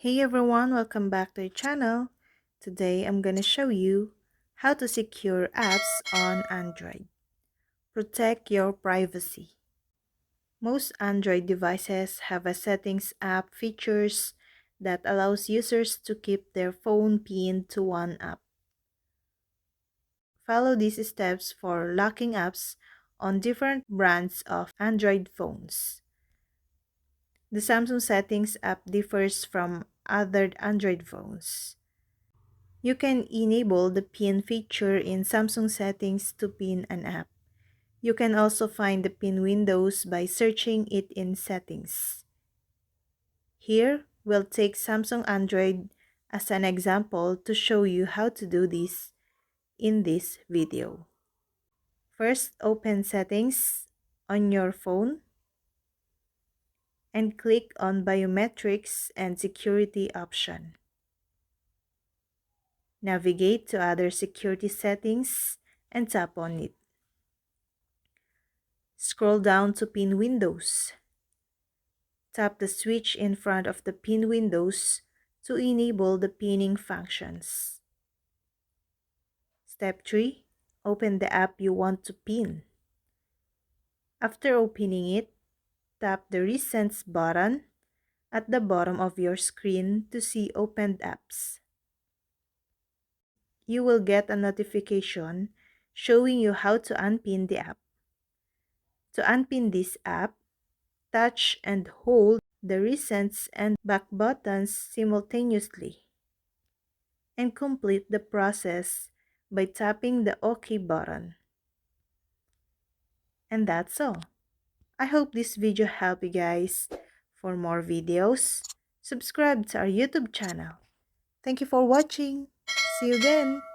Hey everyone, welcome back to the channel. Today I'm gonna show you how to secure apps on Android. Protect your privacy. Most Android devices have a settings app features that allows users to keep their phone pinned to one app. Follow these steps for locking apps on different brands of Android phones. The Samsung Settings app differs from other Android phones. You can enable the pin feature in Samsung settings to pin an app. You can also find the pin windows by searching it in settings. Here, we'll take Samsung Android as an example to show you how to do this in this video. First, open Settings on your phone and click on Biometrics and Security option. Navigate to other security settings and tap on it. Scroll down to Pin Windows. Tap the switch in front of the pin windows to enable the pinning functions. Step 3. Open the app you want to pin. After opening it, tap the Recents button at the bottom of your screen to see opened apps. You will get a notification showing you how to unpin the app. To unpin this app, touch and hold the Recents and Back buttons simultaneously, and complete the process by tapping the OK button. And that's all. I hope this video helped you guys. For more videos, subscribe to our YouTube channel. Thank you for watching. See you again.